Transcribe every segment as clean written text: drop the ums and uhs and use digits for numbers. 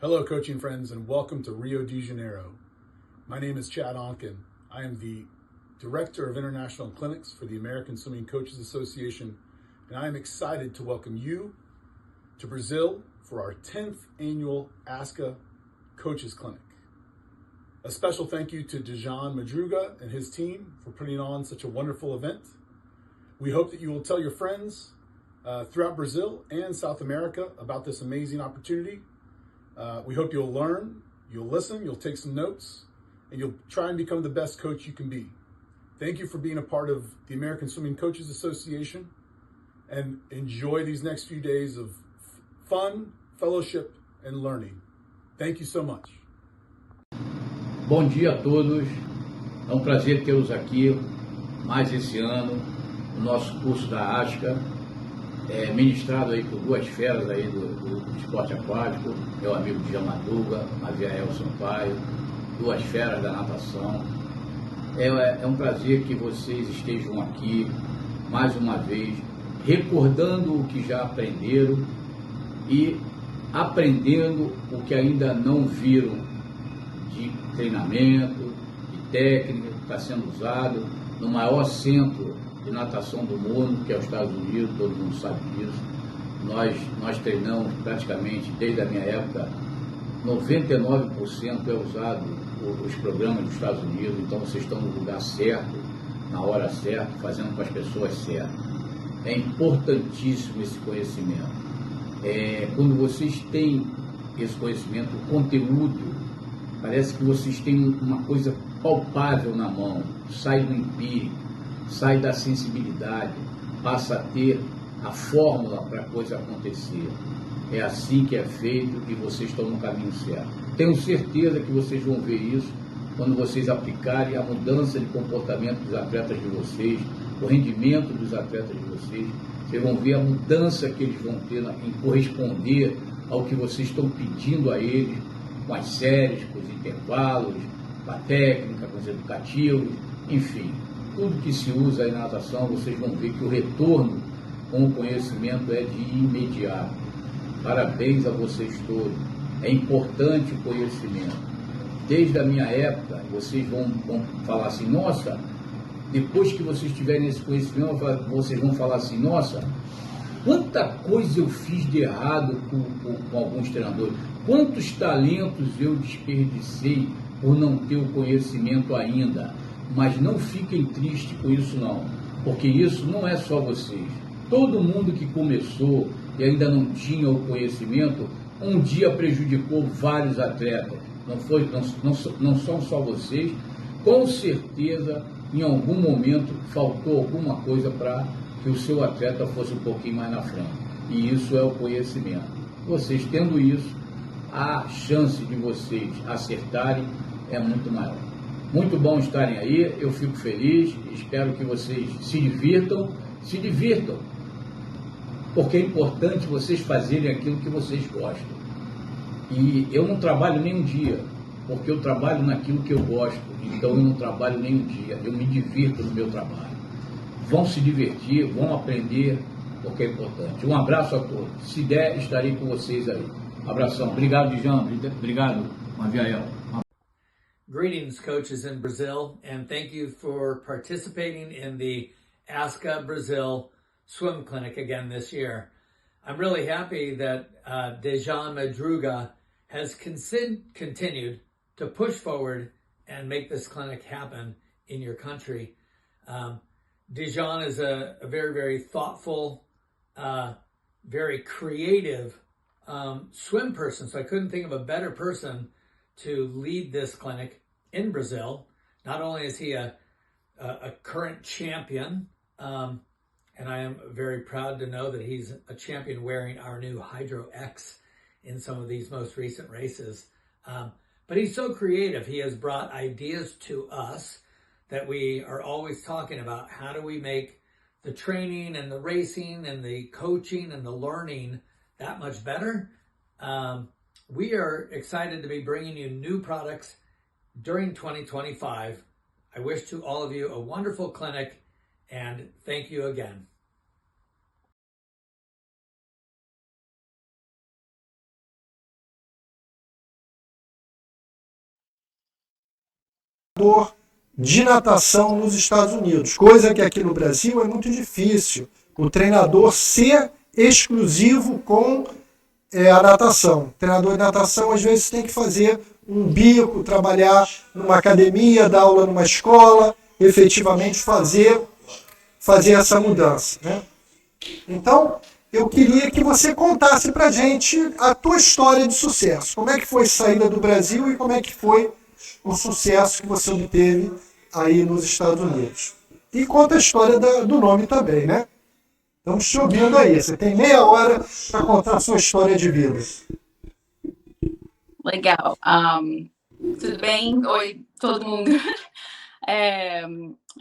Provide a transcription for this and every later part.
Hello, coaching friends, and welcome to Rio de Janeiro. My name is Chad Onken. I am the Director of International Clinics for the American Swimming Coaches Association, and I am excited to welcome you to Brazil for our 10th annual ASCA Coaches Clinic. A special thank you to Dejan Madruga and his team for putting on such a wonderful event. We hope that you will tell your friends throughout Brazil and South America about this amazing opportunity. We hope you'll learn, you'll listen, you'll take some notes, and you'll try and become the best coach you can be. Thank you for being a part of the American Swimming Coaches Association, and enjoy these next few days of fun, fellowship, and learning. Thank you so much. Bom dia a todos, é um prazer tê-los aqui mais esse ano, o nosso curso da ASCA, ministrado aí por duas feras aí do esporte aquático, meu amigo Dejan Madruga, Aviael Sampaio, duas feras da natação. É um prazer que vocês estejam aqui mais uma vez, recordando o que já aprenderam e aprendendo o que ainda não viram de treinamento, de técnica, que está sendo usado no maior centro de natação do mundo, que é os Estados Unidos, todo mundo sabe disso. Nós treinamos praticamente desde a minha época, 99% é usado os programas dos Estados Unidos, então vocês estão no lugar certo, na hora certa, fazendo com as pessoas certas. É importantíssimo esse conhecimento. Quando vocês têm esse conhecimento, o conteúdo, parece que vocês têm uma coisa palpável na mão, sai do empírico, sai da sensibilidade, passa a ter a fórmula para a coisa acontecer. É assim que é feito e vocês estão no caminho certo. Tenho certeza que vocês vão ver isso quando vocês aplicarem a mudança de comportamento dos atletas de vocês, o rendimento dos atletas de vocês. Vocês vão ver a mudança que eles vão ter em corresponder ao que vocês estão pedindo a eles, com as séries, com os intervalos, com a técnica, com os educativos, enfim. Tudo que se usa aí na natação, vocês vão ver que o retorno com o conhecimento é de imediato. Parabéns a vocês todos. É importante o conhecimento. Desde a minha época, vocês vão falar assim, nossa, depois que vocês tiverem esse conhecimento, vocês vão falar assim, nossa, quanta coisa eu fiz de errado com alguns treinadores, quantos talentos eu desperdicei por não ter o conhecimento ainda. Mas não fiquem tristes com isso não, porque isso não é só vocês. Todo mundo que começou e ainda não tinha o conhecimento, um dia prejudicou vários atletas. Não são só vocês. Com certeza, em algum momento, faltou alguma coisa para que o seu atleta fosse um pouquinho mais na frente. E isso é o conhecimento. Vocês tendo isso, a chance de vocês acertarem é muito maior. Muito bom estarem aí, eu fico feliz, espero que vocês se divirtam, porque é importante vocês fazerem aquilo que vocês gostam. E eu não trabalho nem um dia, porque eu trabalho naquilo que eu gosto, então eu não trabalho nem um dia, eu me divirto no meu trabalho. Vão se divertir, vão aprender, porque é importante. Um abraço a todos, se der, estarei com vocês aí. Abração, obrigado, Dejan, obrigado, Aviael. Greetings, coaches in Brazil, and thank you for participating in the ASCA Brazil Swim Clinic again this year. I'm really happy that Dejan Madruga has continued to push forward and make this clinic happen in your country. Dejan is a very, very thoughtful, very creative swim person, so I couldn't think of a better person to lead this clinic in Brazil. Not only is he a current champion, and I am very proud to know that he's a champion wearing our new Hydro X in some of these most recent races. But he's so creative. He has brought ideas to us that we are always talking about. How do we make the training and the racing and the coaching and the learning that much better? We are excited to be bringing you new products during 2025. I wish to all of you a wonderful clinic, and thank you again. de natação nos Estados Unidos, coisa que aqui no Brasil é muito difícil. O treinador ser exclusivo com a natação. O treinador de natação, às vezes, tem que fazer um bico, trabalhar numa academia, dar aula numa escola, efetivamente fazer essa mudança, né? Então, eu queria que você contasse pra gente a tua história de sucesso. Como é que foi a saída do Brasil e como é que foi o sucesso que você obteve aí nos Estados Unidos. E conta a história do nome também, né? Estamos te ouvindo aí. Você tem meia hora para contar a sua história de vida. Legal. Tudo bem? Oi, todo mundo.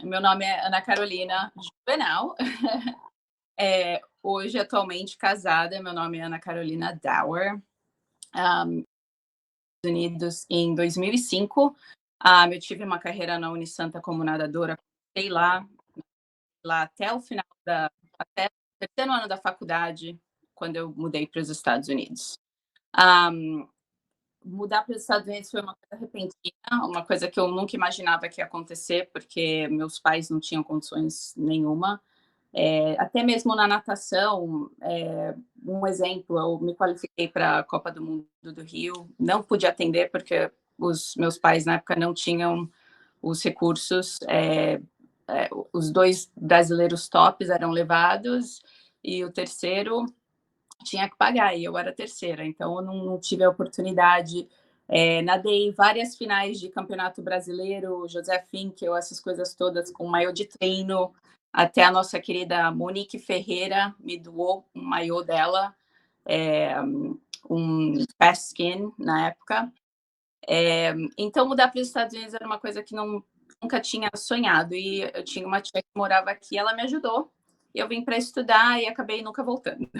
Meu nome é Ana Carolina Juvenal. Hoje, atualmente, casada. Meu nome é Ana Carolina Dower. Estados Unidos em 2005. Eu tive uma carreira na Unisanta como nadadora. Comecei lá até o final até o terceiro ano da faculdade, quando eu mudei para os Estados Unidos. Mudar para os Estados Unidos foi uma coisa repentina, uma coisa que eu nunca imaginava que ia acontecer, porque meus pais não tinham condições nenhuma. Até mesmo na natação, um exemplo, eu me qualifiquei para a Copa do Mundo do Rio, não pude atender porque os meus pais na época não tinham os recursos, os 2 brasileiros tops eram levados e o terceiro tinha que pagar, e eu era a terceira, então eu não tive a oportunidade. Nadei várias finais de campeonato brasileiro, José Finkel, essas coisas todas, com maiô de treino. Até a nossa querida Monique Ferreira me doou um maiô dela, um Fast Skin na época. Então, mudar para os Estados Unidos era uma coisa que nunca tinha sonhado. E eu tinha uma tia que morava aqui, ela me ajudou. Eu vim para estudar e acabei nunca voltando.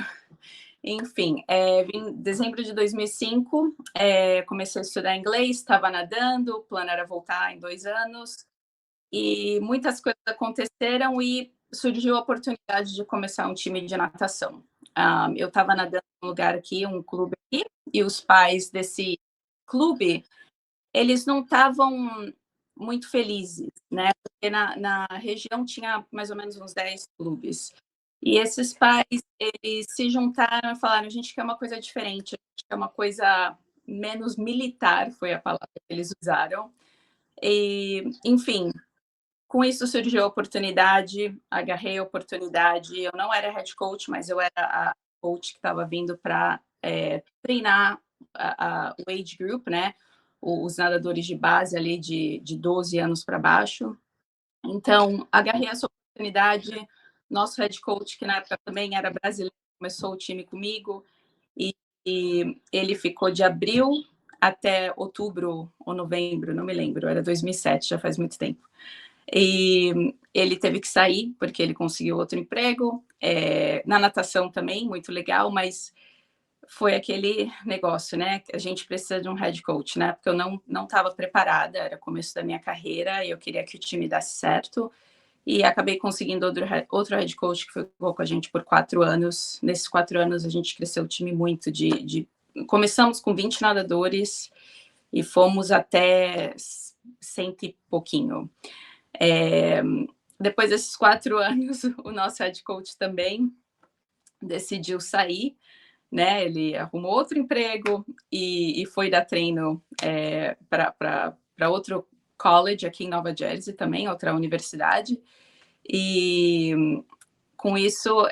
Enfim, vim em dezembro de 2005, comecei a estudar inglês, estava nadando, o plano era voltar em 2 anos. E muitas coisas aconteceram e surgiu a oportunidade de começar um time de natação. Eu estava nadando em um lugar aqui, um clube aqui, e os pais desse clube, eles não estavam muito felizes, né? Porque na região tinha mais ou menos uns 10 clubes. E esses pais, eles se juntaram e falaram: a gente quer uma coisa diferente, a gente quer uma coisa menos militar, foi a palavra que eles usaram. E, enfim, com isso surgiu a oportunidade, agarrei a oportunidade. Eu não era head coach, mas eu era a coach que estava vindo para treinar o age group, né? Os nadadores de base ali de 12 anos para baixo. Então, agarrei essa oportunidade. Nosso head coach, que na época também era brasileiro, começou o time comigo e ele ficou de abril até outubro ou novembro, não me lembro, era 2007, já faz muito tempo. E ele teve que sair porque ele conseguiu outro emprego, na natação também, muito legal, mas foi aquele negócio, né? A gente precisa de um head coach, né? Porque eu não estava preparada, era o começo da minha carreira e eu queria que o time desse certo. E acabei conseguindo outro head coach que ficou com a gente por 4 anos. Nesses 4 anos, a gente cresceu o time muito. Começamos com 20 nadadores e fomos até 100 e pouquinho. Depois desses 4 anos, o nosso head coach também decidiu sair, né? Ele arrumou outro emprego e foi dar treino para outro college aqui em Nova Jersey também, outra universidade. E com isso,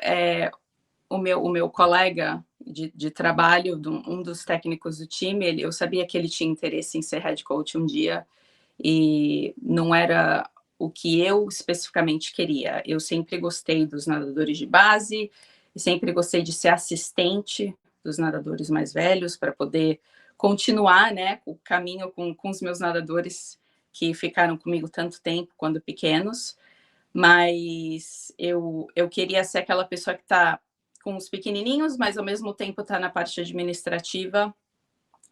o meu colega de trabalho, um dos técnicos do time, eu sabia que ele tinha interesse em ser head coach um dia e não era o que eu especificamente queria. Eu sempre gostei dos nadadores de base, e sempre gostei de ser assistente dos nadadores mais velhos para poder continuar, né, o caminho com os meus nadadores que ficaram comigo tanto tempo quando pequenos. Mas eu queria ser aquela pessoa que está com os pequenininhos, mas ao mesmo tempo está na parte administrativa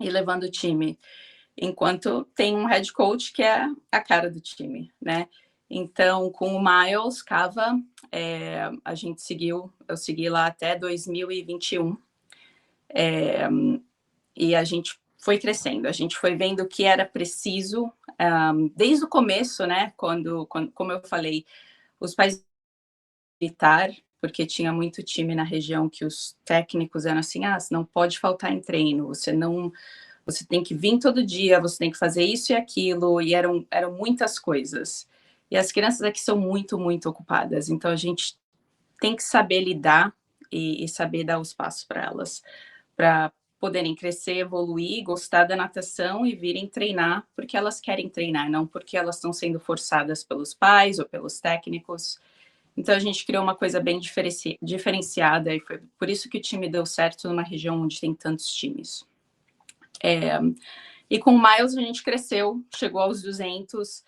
e levando o time. Enquanto tem um head coach que é a cara do time, né? Então, com o Miles Cava, eu segui lá até 2021. E a gente foi crescendo. A gente foi vendo o que era preciso desde o começo, né? Quando, como eu falei, os pais militar, porque tinha muito time na região que os técnicos eram assim, você não pode faltar em treino, você tem que vir todo dia, você tem que fazer isso e aquilo, e eram muitas coisas. E as crianças aqui são muito, muito ocupadas, então a gente tem que saber lidar e saber dar os passos para elas, para poderem crescer, evoluir, gostar da natação e virem treinar porque elas querem treinar, não porque elas estão sendo forçadas pelos pais ou pelos técnicos. Então a gente criou uma coisa bem diferenciada e foi por isso que o time deu certo numa região onde tem tantos times. E com o Miles a gente cresceu, chegou aos 200.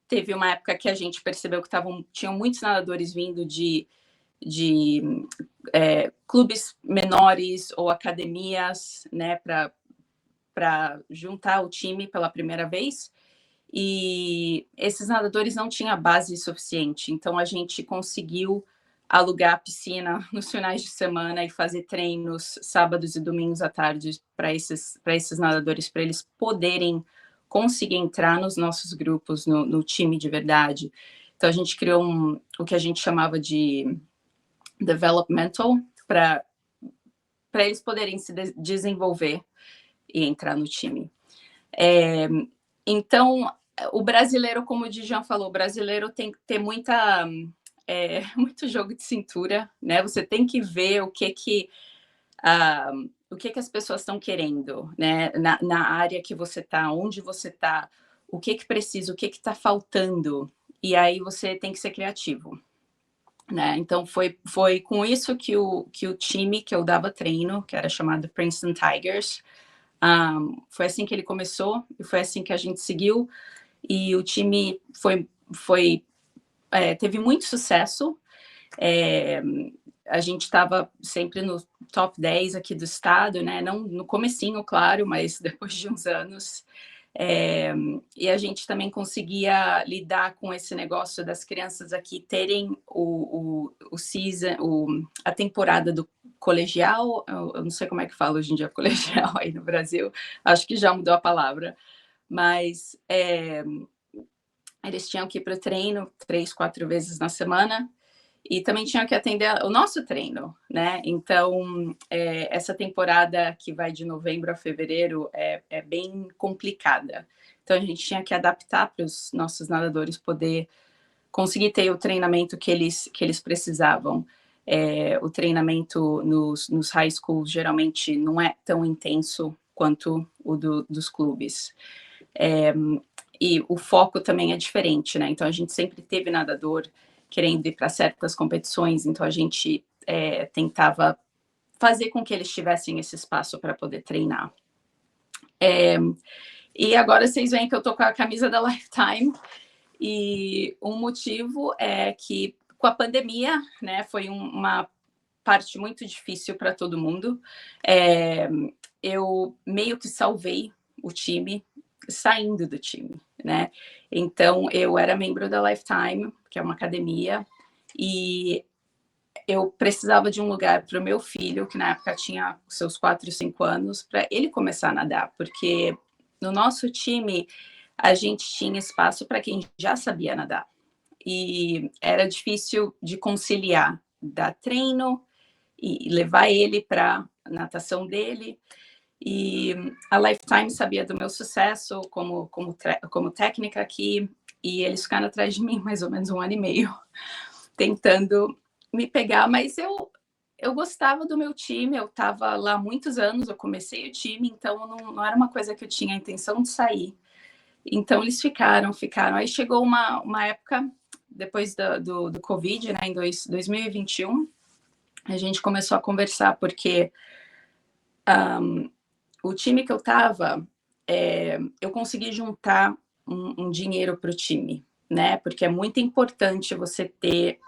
Teve uma época que a gente percebeu que tinham muitos nadadores vindo de clubes menores ou academias, né, para juntar o time pela primeira vez. E esses nadadores não tinham base suficiente, então a gente conseguiu alugar a piscina nos finais de semana e fazer treinos sábados e domingos à tarde para esses nadadores, para eles poderem conseguir entrar nos nossos grupos, no time de verdade. Então a gente criou o que a gente chamava de developmental, para eles poderem se desenvolver e entrar no time. Então, o brasileiro, como o Dijan falou, o brasileiro tem que ter muito jogo de cintura, né? Você tem que ver o que as pessoas estão querendo, né? Na área que você está, onde você está, o que precisa, o que está faltando. E aí você tem que ser criativo, né? Então, foi com isso que o time que eu dava treino, que era chamado Princeton Tigers, foi assim que ele começou e foi assim que a gente seguiu. E o time teve muito sucesso. A gente estava sempre no top 10 aqui do estado, né? Não no comecinho, claro, mas depois de uns anos. E a gente também conseguia lidar com esse negócio das crianças aqui terem a temporada do colegial. Eu não sei como é que fala hoje em dia colegial aí no Brasil, acho que já mudou a palavra, mas eles tinham que ir para o treino 3, 4 vezes na semana e também tinham que atender o nosso treino, né? Então, essa temporada que vai de novembro a fevereiro é bem complicada. Então, a gente tinha que adaptar para os nossos nadadores poder conseguir ter o treinamento que eles precisavam. O treinamento nos high schools geralmente não é tão intenso quanto o dos clubes. E o foco também é diferente, né? Então, a gente sempre teve nadador querendo ir para certas competições, então a gente tentava fazer com que eles tivessem esse espaço para poder treinar. E agora vocês veem que eu tô com a camisa da Lifetime, e um motivo é que com a pandemia, né, foi uma parte muito difícil para todo mundo. Eu meio que salvei o time saindo do time, né? Então, eu era membro da Lifetime, que é uma academia, e eu precisava de um lugar para o meu filho, que na época tinha seus 4, 5 anos, para ele começar a nadar, porque no nosso time a gente tinha espaço para quem já sabia nadar. E era difícil de conciliar, dar treino e levar ele para a natação dele. E a Lifetime sabia do meu sucesso como técnica aqui, e eles ficaram atrás de mim mais ou menos 1 ano e meio, tentando me pegar, mas eu gostava do meu time, eu estava lá há muitos anos, eu comecei o time, então não era uma coisa que eu tinha a intenção de sair. Então eles ficaram. Aí chegou uma época, depois do Covid, né, em 2021, a gente começou a conversar, porque o time que eu estava, eu consegui juntar um dinheiro para o time, né? Porque é muito importante você ter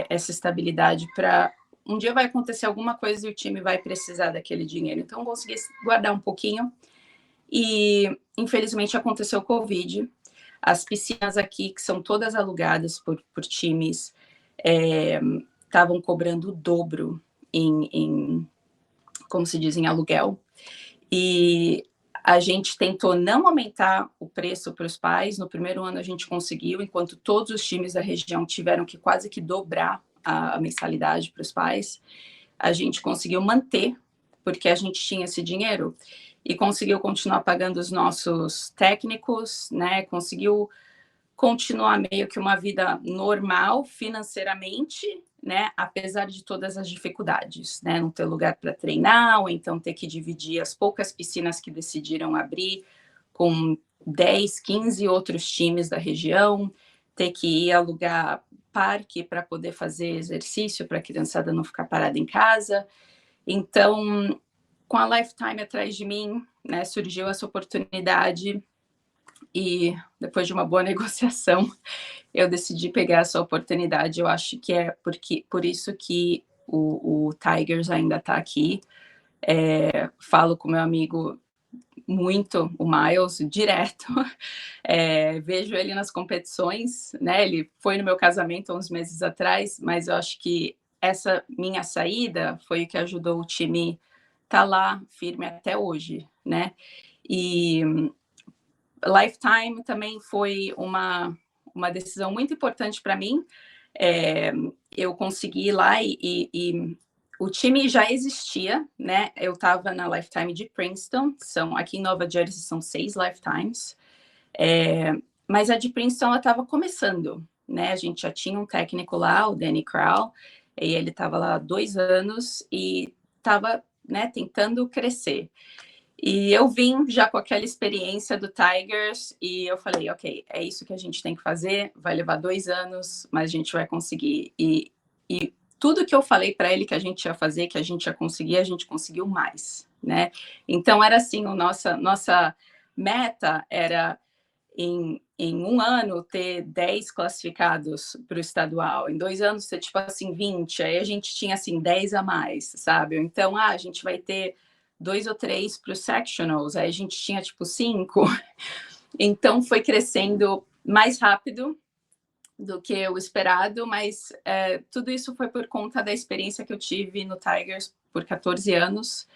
essa estabilidade para um dia vai acontecer alguma coisa e o time vai precisar daquele dinheiro. Então, eu consegui guardar um pouquinho e, infelizmente, aconteceu o Covid. As piscinas aqui, que são todas alugadas por times, estavam cobrando o dobro como se diz, em aluguel. E A gente tentou não aumentar o preço para os pais. No primeiro ano a gente conseguiu, enquanto todos os times da região tiveram que quase que dobrar a mensalidade para os pais. A gente conseguiu manter, porque a gente tinha esse dinheiro, e conseguiu continuar pagando os nossos técnicos, né? Conseguiu continuar meio que uma vida normal financeiramente, né? Apesar de todas as dificuldades, né? Não ter lugar para treinar, ou então ter que dividir as poucas piscinas que decidiram abrir com 10, 15 outros times da região, ter que ir alugar parque para poder fazer exercício para a criançada não ficar parada em casa. Então, com a Lifetime atrás de mim, né, surgiu essa oportunidade, e depois de uma boa negociação, eu decidi pegar essa oportunidade. Eu acho que é por isso que o Tigers ainda está aqui. Falo com meu amigo muito, o Miles, direto. Vejo ele nas competições, né? Ele foi no meu casamento há uns meses atrás, mas eu acho que essa minha saída foi o que ajudou o time estar lá firme até hoje, né? E Lifetime também foi uma decisão muito importante para mim. Eu consegui ir lá e o time já existia, né? Eu estava na Lifetime de Princeton, aqui em Nova Jersey são 6 Lifetimes, mas a de Princeton ela estava começando, né? A gente já tinha um técnico lá, o Danny Crowell, e ele estava lá há 2 anos e estava, né, tentando crescer. E eu vim já com aquela experiência do Tigers e eu falei, ok, é isso que a gente tem que fazer, vai levar 2 anos, mas a gente vai conseguir. E tudo que eu falei para ele que a gente ia fazer, que a gente ia conseguir, a gente conseguiu mais, né? Então era assim, nossa meta era em 1 ano ter 10 classificados para o estadual, em 2 anos ter tipo assim 20, aí a gente tinha assim 10 a mais, sabe? Então, a gente vai ter 2 ou 3 para os sectionals, aí a gente tinha tipo 5. Então foi crescendo mais rápido do que o esperado, mas tudo isso foi por conta da experiência que eu tive no Tigers por 14 anos.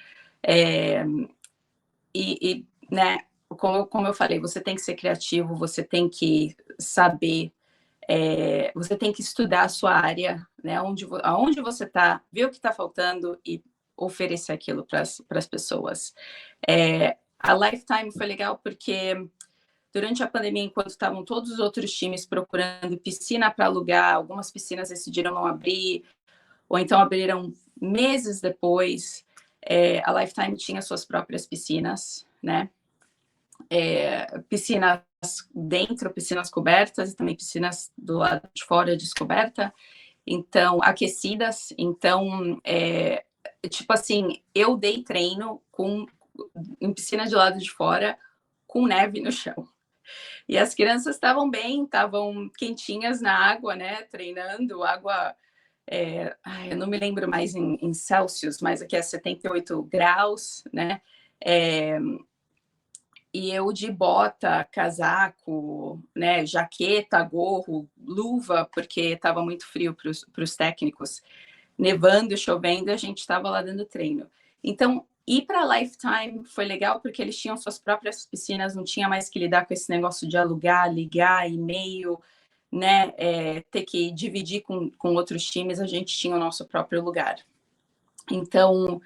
Né, como eu falei, você tem que ser criativo, você tem que saber, você tem que estudar a sua área, né, aonde você está, ver o que está faltando e oferecer aquilo para as pessoas. A Lifetime foi legal porque durante a pandemia, enquanto estavam todos os outros times procurando piscina para alugar, algumas piscinas decidiram não abrir, ou então abriram meses depois, a Lifetime tinha suas próprias piscinas, né? Piscinas dentro, piscinas cobertas, e também piscinas do lado de fora descoberta, então, aquecidas. Então, tipo assim, eu dei treino em piscina de lado de fora, com neve no chão. E as crianças estavam bem, estavam quentinhas na água, né? Treinando, água. Eu não me lembro mais em Celsius, mas aqui é 78 graus, né? E eu de bota, casaco, né? Jaqueta, gorro, luva, porque estava muito frio para os técnicos. Nevando, chovendo, a gente estava lá dando treino. Então, ir para a Lifetime foi legal porque eles tinham suas próprias piscinas, não tinha mais que lidar com esse negócio de alugar, ligar, e-mail, né? Ter que dividir com outros times, a gente tinha o nosso próprio lugar. Então,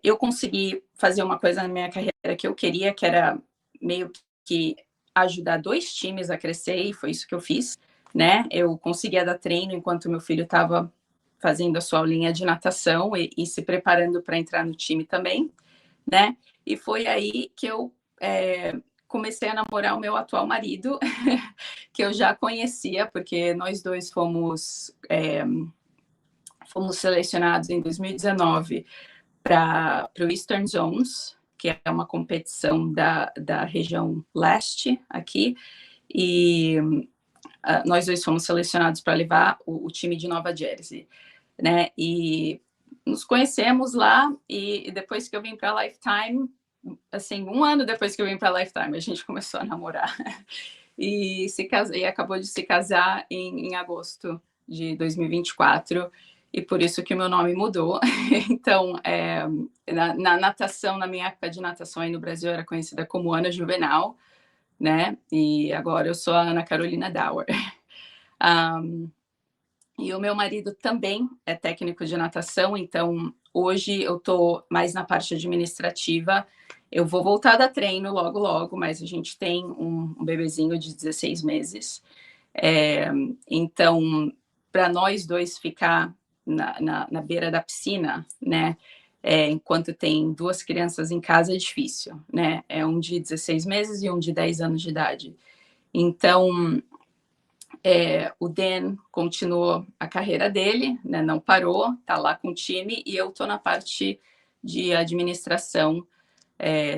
eu consegui fazer uma coisa na minha carreira que eu queria, que era meio que ajudar 2 times a crescer, e foi isso que eu fiz, né? Eu conseguia dar treino enquanto meu filho estava fazendo a sua aulinha de natação e se preparando para entrar no time também, né? E foi aí que eu comecei a namorar o meu atual marido, que eu já conhecia, porque nós dois fomos selecionados em 2019 para o Eastern Zones, que é uma competição da região leste aqui, e nós dois fomos selecionados para levar o time de Nova Jersey, né? E nos conhecemos lá, e depois que eu vim para a Lifetime, assim, 1 ano depois que eu vim para a Lifetime, a gente começou a namorar. E acabou de se casar em agosto de 2024. e por isso que o meu nome mudou. Então, na natação, na minha época de natação aí no Brasil, eu era conhecida como Ana Juvenal, né? E agora eu sou a Ana Carolina Dauer. E o meu marido também é técnico de natação, então hoje eu estou mais na parte administrativa. Eu vou voltar a dar treino logo, logo, mas a gente tem um bebezinho de 16 meses. Então, para nós dois ficar na beira da piscina, né? Enquanto tem 2 crianças em casa é difícil, né? É um de 16 meses e um de 10 anos de idade. Então, o Dan continuou a carreira dele, né? Não parou, tá lá com o time, e eu tô na parte de administração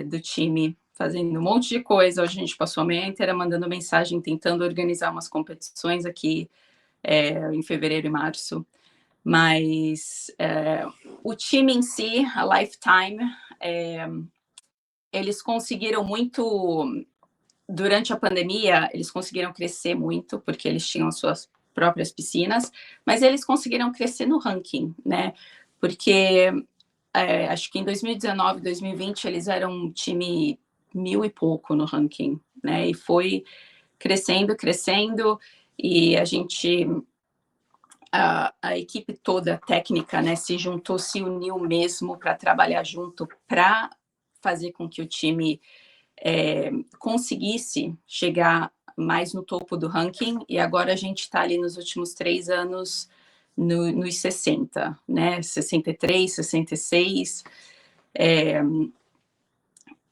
do time, fazendo um monte de coisa. Hoje a gente passou a manhã inteira mandando mensagem, tentando organizar umas competições aqui em fevereiro e março. Mas o time em si, a Lifetime, eles conseguiram muito, durante a pandemia, eles conseguiram crescer muito, porque eles tinham suas próprias piscinas, mas eles conseguiram crescer no ranking, né? Porque acho que em 2019, 2020, eles eram um time 1000 e pouco no ranking, né? E foi crescendo, e a gente... A equipe toda técnica, né, se juntou, se uniu mesmo para trabalhar junto, para fazer com que o time conseguisse chegar mais no topo do ranking, e agora a gente está ali nos últimos 3 anos nos 60, né, 63, 66,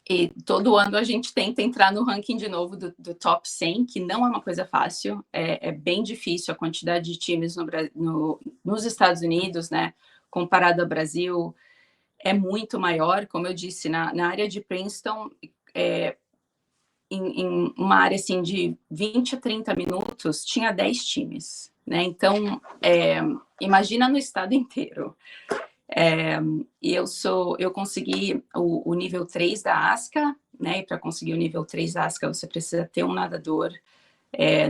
e todo ano a gente tenta entrar no ranking de novo do top 100, que não é uma coisa fácil, é bem difícil. A quantidade de times nos Estados Unidos, né, comparado ao Brasil, é muito maior. Como eu disse, na área de Princeton, em uma área assim, de 20 a 30 minutos, tinha 10 times, né? Então, imagina no estado inteiro. E eu consegui o nível 3 da ASCA, né? E para conseguir o nível 3 da ASCA, você precisa ter um nadador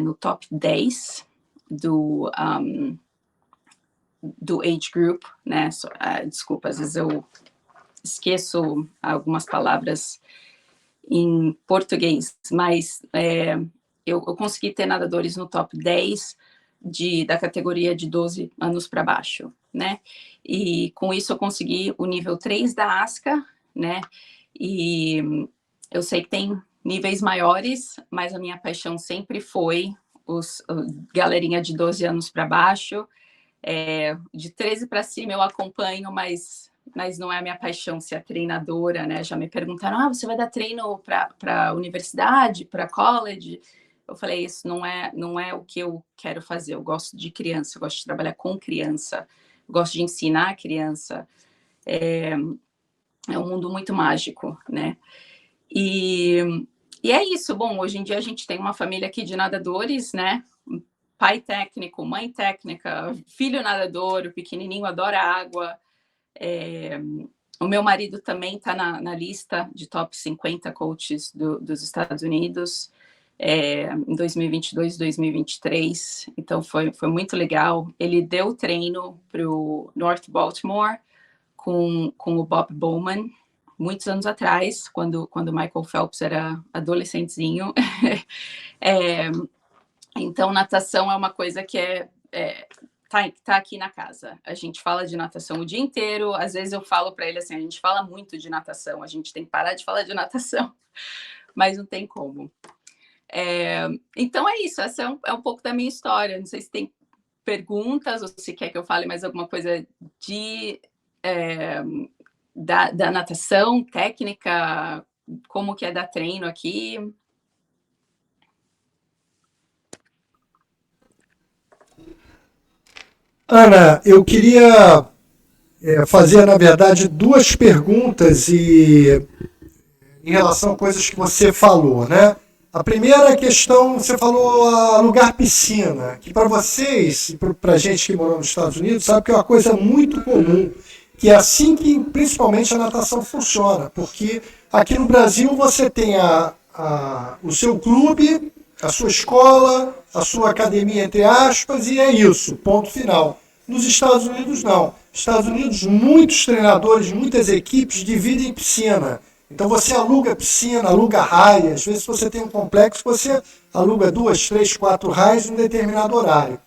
no top 10 do age group, né? Desculpa, às vezes eu esqueço algumas palavras em português, mas eu consegui ter nadadores no top 10 da categoria de 12 anos para baixo, né? E com isso eu consegui o nível 3 da ASCA, né? E eu sei que tem níveis maiores, mas a minha paixão sempre foi galerinha de 12 anos para baixo. De 13 para cima eu acompanho, mas não é a minha paixão ser a treinadora, né? Já me perguntaram, você vai dar treino para universidade, para college? Eu falei, isso não é o que eu quero fazer. Eu gosto de criança, eu gosto de trabalhar com criança, eu gosto de ensinar a criança. É um mundo muito mágico, né? E é isso. Bom, hoje em dia a gente tem uma família aqui de nadadores, né? Pai técnico, mãe técnica, filho nadador, o pequenininho adora água. O meu marido também está na lista de top 50 coaches dos Estados Unidos. Em 2022, 2023, então foi muito legal. Ele deu treino para o North Baltimore com o Bob Bowman, muitos anos atrás, quando Michael Phelps era adolescentezinho. Então, natação é uma coisa que tá aqui na casa. A gente fala de natação o dia inteiro. Às vezes eu falo para ele assim, a gente fala muito de natação, a gente tem que parar de falar de natação, mas não tem como. Então é isso, essa é um pouco da minha história. Não sei se tem perguntas ou se quer que eu fale mais alguma coisa da natação, técnica, como que é dar treino aqui. Ana, eu queria fazer, na verdade, 2 perguntas em relação a coisas que você falou, né? A primeira questão, você falou alugar piscina, que para vocês, e para a gente que morou nos Estados Unidos, sabe que é uma coisa muito comum, que é assim que principalmente a natação funciona, porque aqui no Brasil você tem o seu clube, a sua escola, a sua academia, entre aspas, e é isso, ponto final. Nos Estados Unidos, não. Nos Estados Unidos, muitos treinadores, muitas equipes dividem piscina. Então você aluga piscina, aluga raia. Às vezes você tem um complexo, você aluga 2, 3, 4 raias em um determinado horário.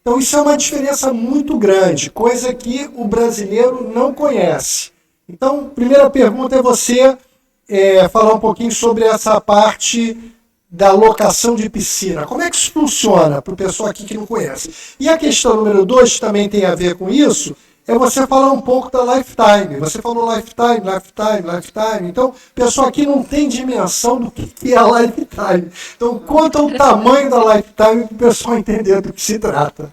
Então isso é uma diferença muito grande, coisa que o brasileiro não conhece. Então, primeira pergunta é você falar um pouquinho sobre essa parte da locação de piscina. Como é que isso funciona para o pessoal aqui que não conhece? E a questão número 2, que também tem a ver com isso, é você falar um pouco da Lifetime. Você falou Lifetime. Então, o pessoal aqui não tem dimensão do que é a Lifetime. Então, conta o tamanho da Lifetime para o pessoal entender do que se trata.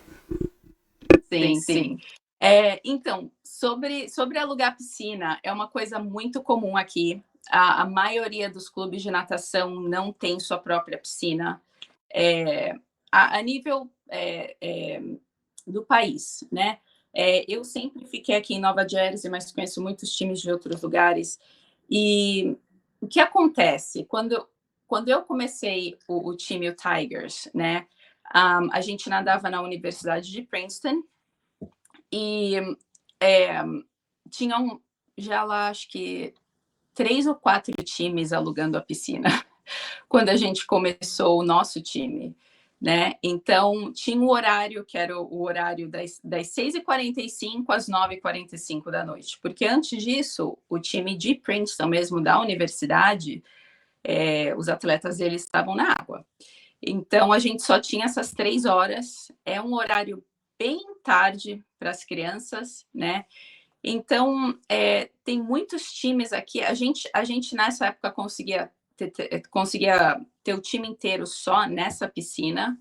Sim. Então, sobre alugar piscina, é uma coisa muito comum aqui. A maioria dos clubes de natação não tem sua própria piscina. A nível do país, né? Eu sempre fiquei aqui em Nova Jersey, mas conheço muitos times de outros lugares. E o que acontece? Quando eu comecei o time, o Tigers, né? A gente nadava na Universidade de Princeton e tinham já lá, acho que 3 ou 4 times alugando a piscina quando a gente começou o nosso time, né? Então, tinha um horário que era o horário das 6h45 às 9h45 da noite, porque antes disso, o time de Princeton mesmo, da universidade, os atletas deles estavam na água. Então, a gente só tinha essas 3 horas, é um horário bem tarde para as crianças, né? Então, tem muitos times aqui. A gente nessa época conseguia ter o time inteiro só nessa piscina,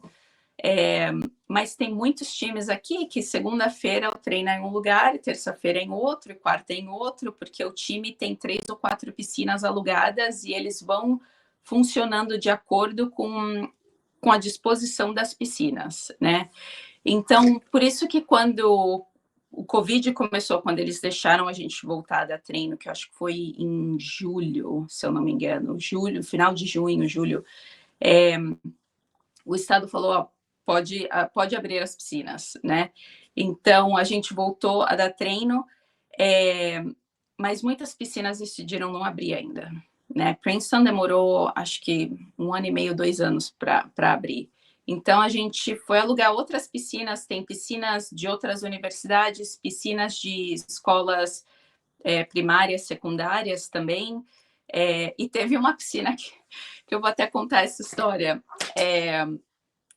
mas tem muitos times aqui que segunda-feira eu treino em um lugar, terça-feira em outro, e quarta em outro, porque o time tem 3 ou 4 piscinas alugadas e eles vão funcionando de acordo com a disposição das piscinas, né? Então, por isso que quando o Covid começou, quando eles deixaram a gente voltar a dar treino, que eu acho que foi em julho, se eu não me engano, final de junho, julho, o Estado falou, pode abrir as piscinas, né? Então, a gente voltou a dar treino, mas muitas piscinas decidiram não abrir ainda, né? Princeton demorou, acho que 1 ano e meio, 2 anos para abrir. Então, a gente foi alugar outras piscinas, tem piscinas de outras universidades, piscinas de escolas primárias, secundárias também, e teve uma piscina que eu vou até contar essa história.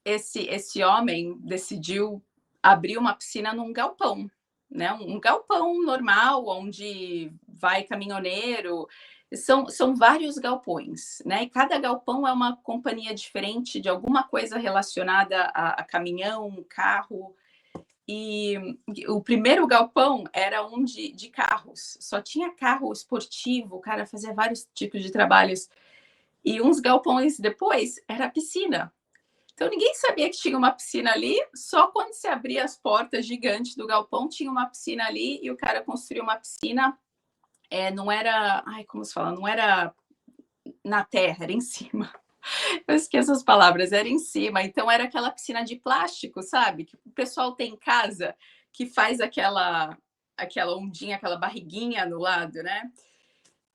Esse homem decidiu abrir uma piscina num galpão, né? Um galpão normal, onde vai caminhoneiro. São vários galpões, né? E cada galpão é uma companhia diferente de alguma coisa relacionada a caminhão, carro. E o primeiro galpão era um de carros. Só tinha carro esportivo, o cara fazia vários tipos de trabalhos. E uns galpões depois era piscina. Então, ninguém sabia que tinha uma piscina ali, só quando se abria as portas gigantes do galpão, tinha uma piscina ali e o cara construiu uma piscina. Não era, como se fala? Não era na terra, era em cima. Eu esqueço as palavras, era em cima. Então, era aquela piscina de plástico, sabe? Que o pessoal tem em casa, que faz aquela ondinha, aquela barriguinha no lado, né?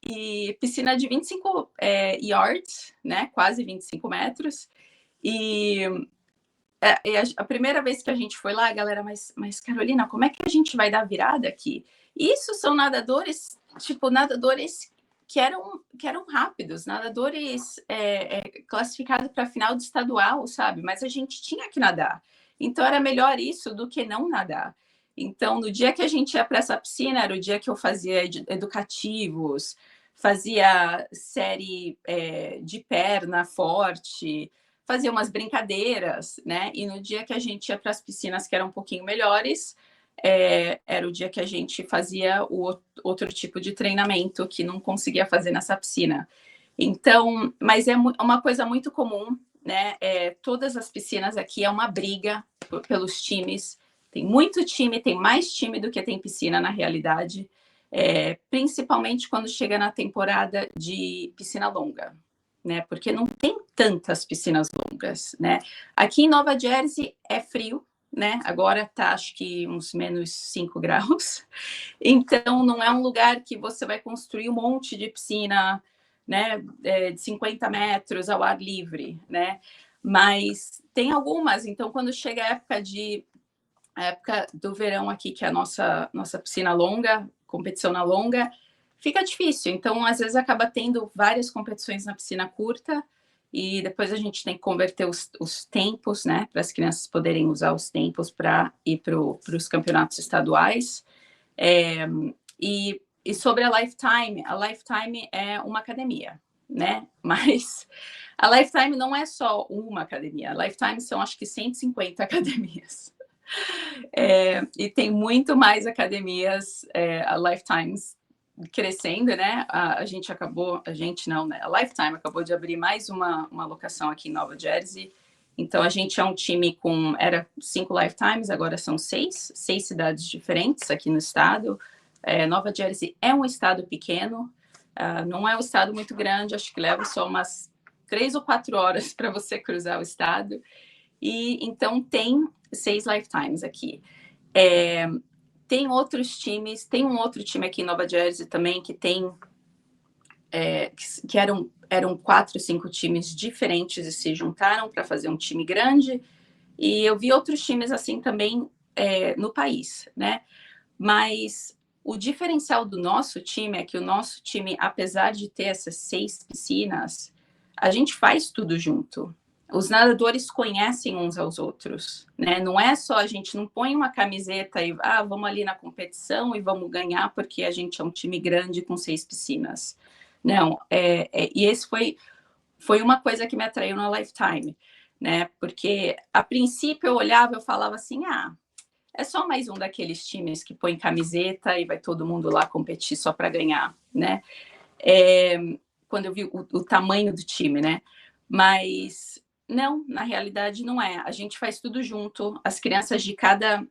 E piscina de 25 yards, né? Quase 25 metros. E a primeira vez que a gente foi lá, a galera, mas Carolina, como é que a gente vai dar virada aqui? Isso são nadadores que eram rápidos, nadadores classificados para final de estadual, sabe? Mas a gente tinha que nadar. Então, era melhor isso do que não nadar. Então, no dia que a gente ia para essa piscina, era o dia que eu fazia educativos, fazia série de perna forte, fazia umas brincadeiras, né? E no dia que a gente ia para as piscinas que eram um pouquinho melhores, era o dia que a gente fazia o outro tipo de treinamento que não conseguia fazer nessa piscina. Então, mas é uma coisa muito comum, né? Todas as piscinas aqui é uma briga pelos times. Tem muito time, tem mais time do que tem piscina na realidade, principalmente quando chega na temporada de piscina longa, né? Porque não tem tantas piscinas longas, né? Aqui em Nova Jersey é frio, né? Agora tá, acho que uns menos 5 graus. Então, não é um lugar que você vai construir um monte de piscina, né, de 50 metros ao ar livre, né? Mas tem algumas. Então, quando chega a época do verão aqui, que é a nossa piscina longa, competição na longa, fica difícil. Então, às vezes, acaba tendo várias competições na piscina curta, e depois a gente tem que converter os tempos, né, para as crianças poderem usar os tempos para ir para os campeonatos estaduais. E sobre a Lifetime é uma academia, né? Mas a Lifetime não é só uma academia. A Lifetime são, acho que, 150 academias. E tem muito mais academias, a Lifetimes crescendo, né? A Lifetime acabou de abrir mais uma locação aqui em Nova Jersey. Então, a gente é um time era 5 Lifetimes, agora são 6 cidades diferentes aqui no estado. Nova Jersey é um estado pequeno, não é um estado muito grande, acho que leva só umas 3 ou 4 horas para você cruzar o estado. E então tem 6 Lifetimes aqui. Tem outros times, tem um outro time aqui em Nova Jersey também que tem que eram 4, 5 times diferentes e se juntaram para fazer um time grande. E eu vi outros times assim também no país, né? Mas o diferencial do nosso time é que o nosso time, apesar de ter essas 6 piscinas, a gente faz tudo junto. Os nadadores conhecem uns aos outros, né? Não é só a gente não põe uma camiseta e vamos ali na competição e vamos ganhar porque a gente é um time grande com 6 piscinas. Não, e esse foi uma coisa que me atraiu na Lifetime, né? Porque a princípio eu olhava, eu falava assim, é só mais um daqueles times que põe camiseta e vai todo mundo lá competir só para ganhar, né? Quando eu vi o tamanho do time, né? Mas não, na realidade não é. A gente faz tudo junto. As crianças de cada,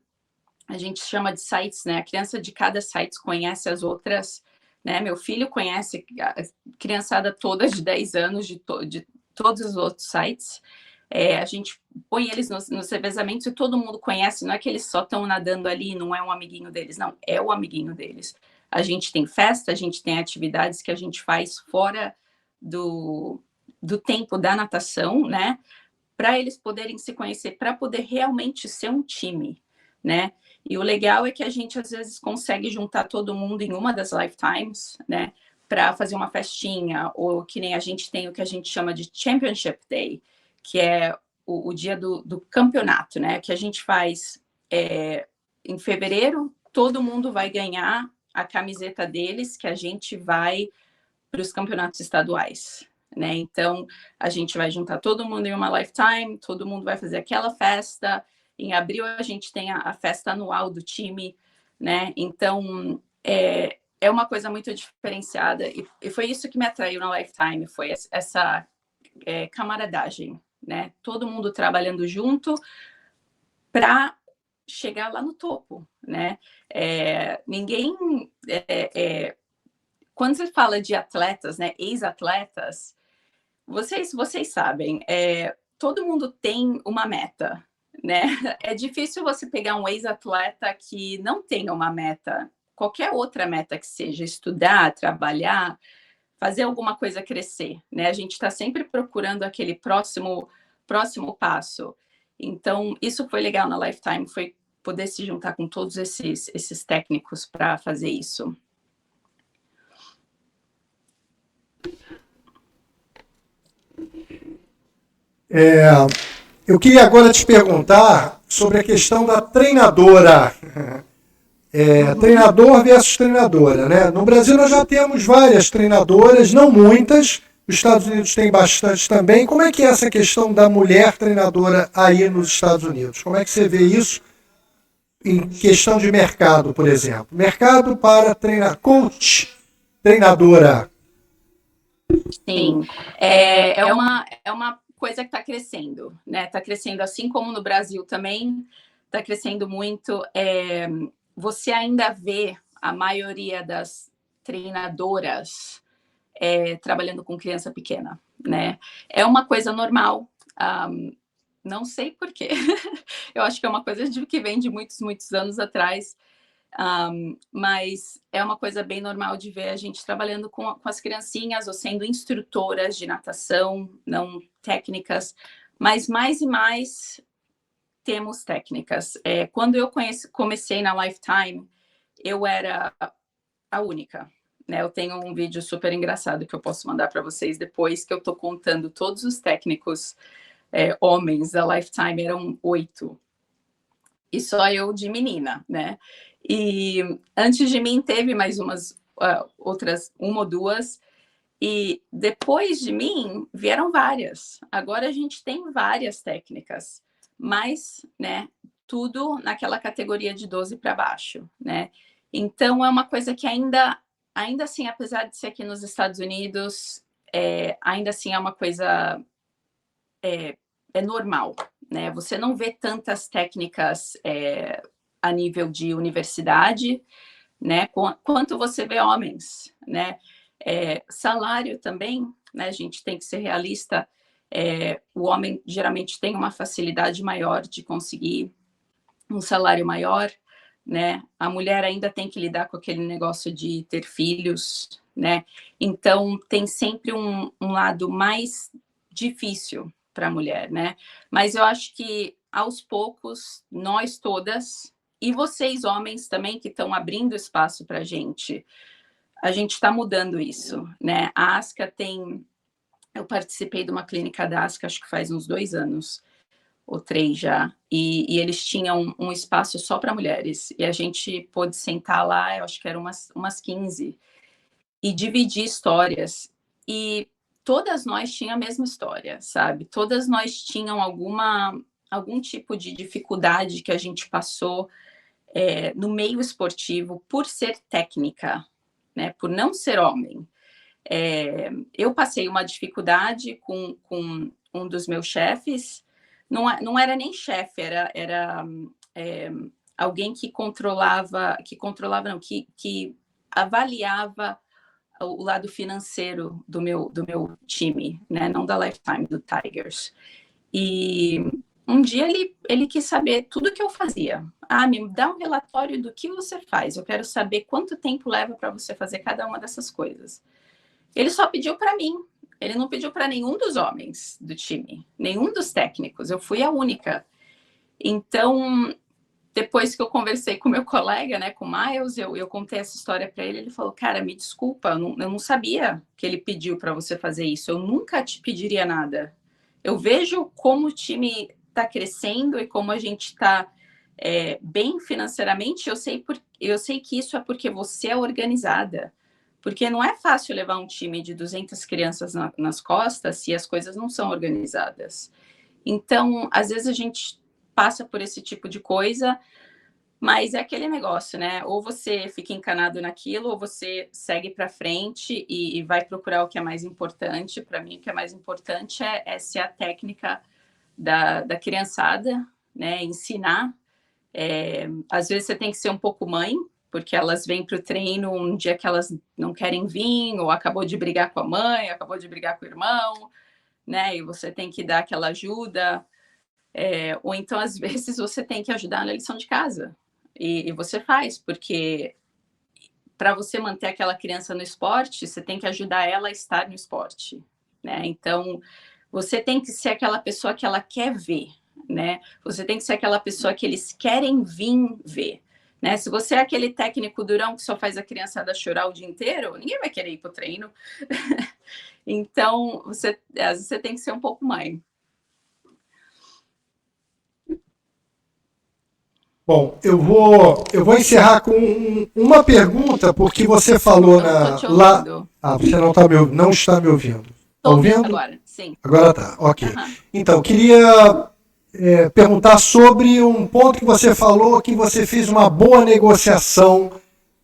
a gente chama de sites, né? A criança de cada site conhece as outras, né? Meu filho conhece a criançada toda de 10 anos de todos os outros sites. A gente põe eles nos revezamentos e todo mundo conhece. Não é que eles só estão nadando ali, não é um amiguinho deles. Não, é o amiguinho deles. A gente tem festa, a gente tem atividades que a gente faz fora do tempo da natação, né? Para eles poderem se conhecer, para poder realmente ser um time, né? E o legal é que a gente, às vezes, consegue juntar todo mundo em uma das Lifetimes, né? Para fazer uma festinha, ou que nem a gente tem o que a gente chama de Championship Day, que é o dia do campeonato, né? Que a gente faz em fevereiro, todo mundo vai ganhar a camiseta deles, que a gente vai para os campeonatos estaduais, né? Então, a gente vai juntar todo mundo em uma Lifetime, todo mundo vai fazer aquela festa. Em abril, a gente tem a festa anual do time, né? Então, é uma coisa muito diferenciada. E foi isso que me atraiu na Lifetime, foi essa camaradagem, né? Todo mundo trabalhando junto para chegar lá no topo, né? Ninguém... quando você fala de atletas, né? Ex-atletas, vocês sabem, todo mundo tem uma meta, né? É difícil você pegar um ex-atleta que não tenha uma meta, qualquer outra meta que seja, estudar, trabalhar, fazer alguma coisa crescer, né? A gente está sempre procurando aquele próximo passo. Então, isso foi legal na Lifetime, foi poder se juntar com todos esses técnicos para fazer isso. Eu queria agora te perguntar sobre a questão da treinadora. Treinador versus treinadora, né? No Brasil nós já temos várias treinadoras, não muitas. Os Estados Unidos tem bastante também. Como é que é essa questão da mulher treinadora aí nos Estados Unidos? Como é que você vê isso em questão de mercado, por exemplo? Mercado para coach, treinadora. Sim, é uma coisa que está crescendo, né? Está crescendo assim como no Brasil também, está crescendo muito. Você ainda vê a maioria das treinadoras trabalhando com criança pequena, né? É uma coisa normal. não sei por quê. Eu acho que é uma coisa que vem de muitos, muitos anos atrás. Mas é uma coisa bem normal de ver a gente trabalhando com as criancinhas ou sendo instrutoras de natação, não técnicas, mas mais e mais temos técnicas. Quando eu comecei na Lifetime, eu era a única. Né? Eu tenho um vídeo super engraçado que eu posso mandar para vocês depois, que eu estou contando todos os técnicos homens da Lifetime, eram 8. E só eu de menina, né? E antes de mim teve mais umas outras, 1 ou 2, e depois de mim vieram várias. Agora a gente tem várias técnicas, mas, né, tudo naquela categoria de 12 para baixo, né? Então é uma coisa que ainda assim, apesar de ser aqui nos Estados Unidos, ainda assim é uma coisa normal, né? Você não vê tantas técnicas a nível de universidade, né? Quanto você vê homens, né? Salário também, né? A gente tem que ser realista. O homem geralmente tem uma facilidade maior de conseguir um salário maior, né? A mulher ainda tem que lidar com aquele negócio de ter filhos, né? Então tem sempre um lado mais difícil para a mulher, né? Mas eu acho que aos poucos nós todas e vocês homens também que estão abrindo espaço para a gente está mudando isso, né? A ASCA eu participei de uma clínica da ASCA, acho que faz uns 2 anos ou 3 já, e eles tinham um espaço só para mulheres, e a gente pôde sentar lá, eu acho que eram umas 15, e dividir histórias, e todas nós tinham a mesma história, sabe? Todas nós tinham algum tipo de dificuldade que a gente passou no meio esportivo por ser técnica, né? Por não ser homem. Eu passei uma dificuldade com um dos meus chefes, não era nem chefe, era alguém que não, que avaliava o lado financeiro do meu time, né? Não da Lifetime, do Tigers. E um dia ele quis saber tudo que eu fazia. Me dá um relatório do que você faz. Eu quero saber quanto tempo leva para você fazer cada uma dessas coisas. Ele só pediu para mim. Ele não pediu para nenhum dos homens do time, nenhum dos técnicos. Eu fui a única. Então, depois que eu conversei com meu colega, né, com o Miles, eu contei essa história para ele. Ele falou: cara, me desculpa, eu não sabia que ele pediu para você fazer isso. Eu nunca te pediria nada. Eu vejo como o time está crescendo e como a gente está bem financeiramente. Eu sei que isso é porque você é organizada. Porque não é fácil levar um time de 200 crianças nas costas se as coisas não são organizadas. Então, às vezes a gente passa por esse tipo de coisa, mas é aquele negócio, né? Ou você fica encanado naquilo, ou você segue para frente e vai procurar o que é mais importante. Para mim, o que é mais importante é ser a técnica da criançada, né? Ensinar. Às vezes você tem que ser um pouco mãe, porque elas vêm para o treino um dia que elas não querem vir, ou acabou de brigar com a mãe, acabou de brigar com o irmão, né? E você tem que dar aquela ajuda. Ou então, às vezes, você tem que ajudar na lição de casa. E você faz, porque para você manter aquela criança no esporte, você tem que ajudar ela a estar no esporte, né? Então, você tem que ser aquela pessoa que ela quer ver, né? Você tem que ser aquela pessoa que eles querem vir ver. Né? Se você é aquele técnico durão que só faz a criançada chorar o dia inteiro, ninguém vai querer ir para o treino. Então, às vezes você tem que ser um pouco mãe. Bom, eu vou encerrar com uma pergunta, porque você falou lá. Você não está me ouvindo. Está ouvindo? Agora, sim. Agora tá, ok. Então, queria perguntar sobre um ponto que você falou, que você fez uma boa negociação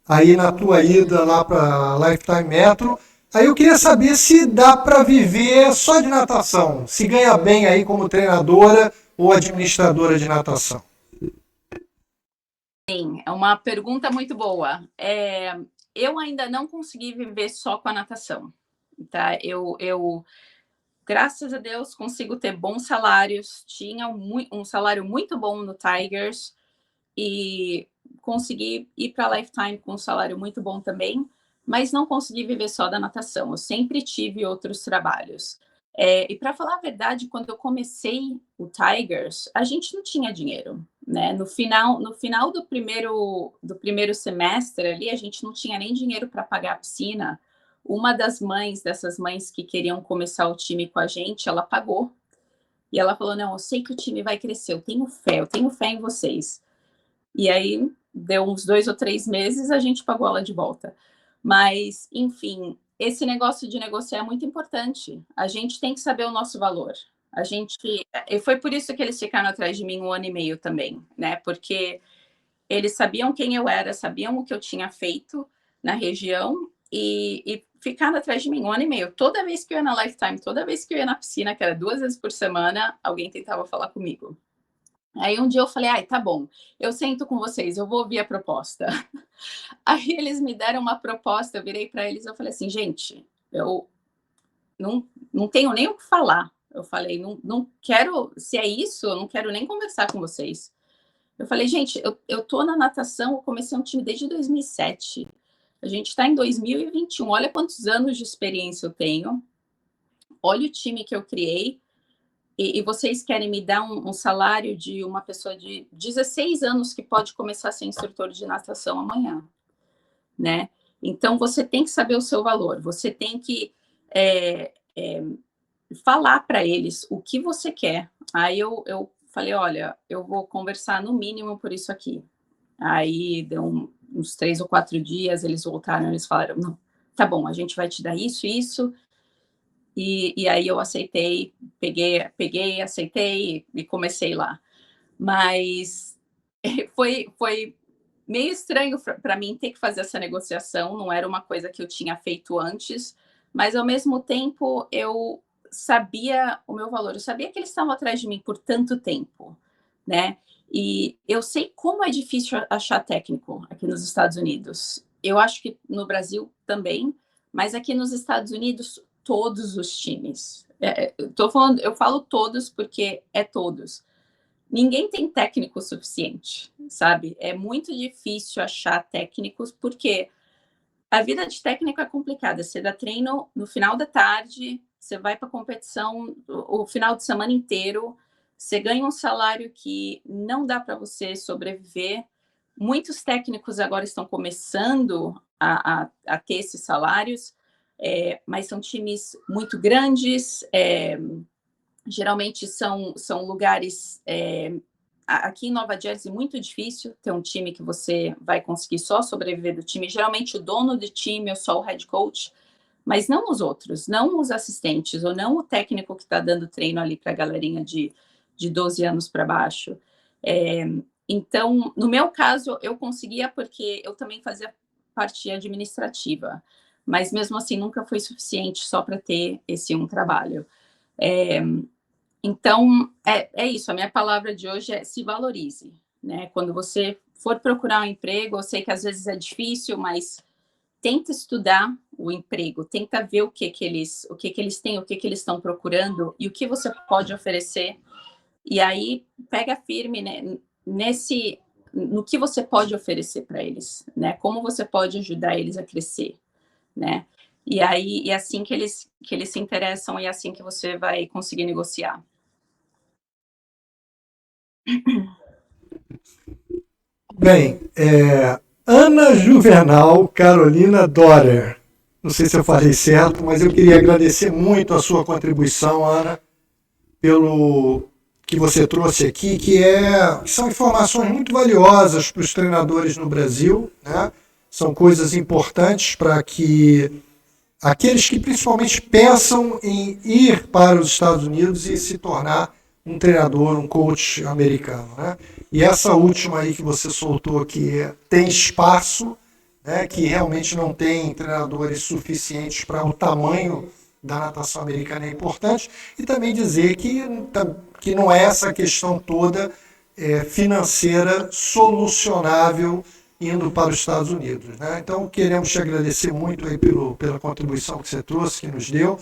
aí na tua ida lá para Lifetime Metro. Aí eu queria saber se dá para viver só de natação, se ganha bem aí como treinadora ou administradora de natação. Sim, é uma pergunta muito boa. Eu ainda não consegui viver só com a natação, tá? graças a Deus, consigo ter bons salários. Tinha um salário muito bom no Tigers e consegui ir para a Lifetime com um salário muito bom também, mas não consegui viver só da natação. Eu sempre tive outros trabalhos. E para falar a verdade, quando eu comecei o Tigers, a gente não tinha dinheiro, né? No final do primeiro semestre ali, a gente não tinha nem dinheiro para pagar a piscina. Uma dessas mães que queriam começar o time com a gente, ela pagou. E ela falou, não, eu sei que o time vai crescer, eu tenho fé em vocês. E aí, deu uns 2 ou 3 meses, a gente pagou ela de volta. Mas, enfim, esse negócio de negociar é muito importante. A gente tem que saber o nosso valor. E foi por isso que eles ficaram atrás de mim 1 ano e meio também, né? Porque eles sabiam quem eu era, sabiam o que eu tinha feito na região e ficaram atrás de mim 1 ano e meio. Toda vez que eu ia na Lifetime, toda vez que eu ia na piscina, que era 2 vezes por semana, alguém tentava falar comigo. Aí um dia eu falei, tá bom, eu sento com vocês, eu vou ouvir a proposta. Aí eles me deram uma proposta, eu virei para eles, eu falei assim, gente, eu não tenho nem o que falar. Eu falei, não quero, se é isso, eu não quero nem conversar com vocês. Eu falei, gente, eu tô na natação, eu comecei um time desde 2007. A gente está em 2021, olha quantos anos de experiência eu tenho. Olha o time que eu criei. E vocês querem me dar um salário de uma pessoa de 16 anos que pode começar a ser instrutor de natação amanhã, né? Então, você tem que saber o seu valor. Você tem que falar para eles o que você quer. Aí eu falei, olha, eu vou conversar no mínimo por isso aqui. Aí deu uns 3 ou 4 dias, eles voltaram, eles falaram, não, tá bom, a gente vai te dar isso. E aí eu aceitei, peguei, aceitei e comecei lá. Mas foi meio estranho para mim ter que fazer essa negociação, não era uma coisa que eu tinha feito antes, mas ao mesmo tempo eu sabia o meu valor, eu sabia que eles estavam atrás de mim por tanto tempo, né? E eu sei como é difícil achar técnico aqui nos Estados Unidos. Eu acho que no Brasil também, mas aqui nos Estados Unidos, todos os times. Eu falo todos porque é todos. Ninguém tem técnico suficiente, sabe? É muito difícil achar técnicos, porque a vida de técnico é complicada. Você dá treino no final da tarde, você vai para a competição o final de semana inteiro, você ganha um salário que não dá para você sobreviver. Muitos técnicos agora estão começando a ter esses salários, mas são times muito grandes, geralmente são lugares... aqui em Nova Jersey é muito difícil ter um time que você vai conseguir só sobreviver do time. Geralmente o dono do time é só o head coach, mas não os outros, não os assistentes, ou não o técnico que está dando treino ali para a galerinha de 12 anos para baixo. Então, no meu caso, eu conseguia porque eu também fazia parte administrativa, mas mesmo assim nunca foi suficiente só para ter esse um trabalho. Então, é isso, a minha palavra de hoje é se valorize, né? Quando você for procurar um emprego, eu sei que às vezes é difícil, mas tenta estudar o emprego, tenta ver o que eles têm, o que eles estão procurando e o que você pode oferecer. E aí, pega firme, né, no que você pode oferecer para eles, né? Como você pode ajudar eles a crescer, né? E aí, é assim que eles se interessam e é assim que você vai conseguir negociar. Bem, Ana Juvenal Carolina Dorer. Não sei se eu falei certo, mas eu queria agradecer muito a sua contribuição, Ana, pelo que você trouxe aqui, que são informações muito valiosas para os treinadores no Brasil, né? São coisas importantes para que aqueles que principalmente pensam em ir para os Estados Unidos e se tornar um treinador, um coach americano, né? E essa última aí que você soltou, que tem espaço, né, que realmente não tem treinadores suficientes para o tamanho da natação americana, é importante. E também dizer que não é essa questão toda financeira solucionável indo para os Estados Unidos, né? Então, queremos te agradecer muito aí pela contribuição que você trouxe, que nos deu.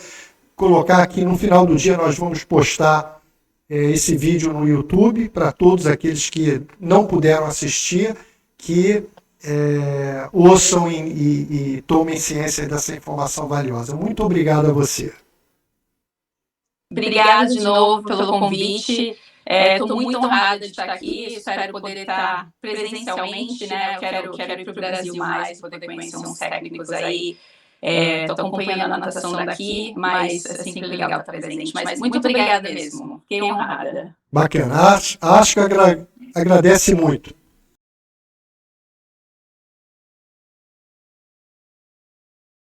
colocar aqui no final do dia, nós vamos postar esse vídeo no YouTube para todos aqueles que não puderam assistir, que ouçam e tomem ciência dessa informação valiosa. Muito obrigado a você. Obrigada de novo pelo convite. Estou muito honrada de estar aqui. Espero poder estar presencialmente, né? Eu quero ir para o Brasil mais, poder conhecer uns técnicos aí. Estou acompanhando a natação daqui, mas é sempre legal estar presente. Mas muito obrigada mesmo. Fiquei honrada. Bacana. Acho que agradece muito.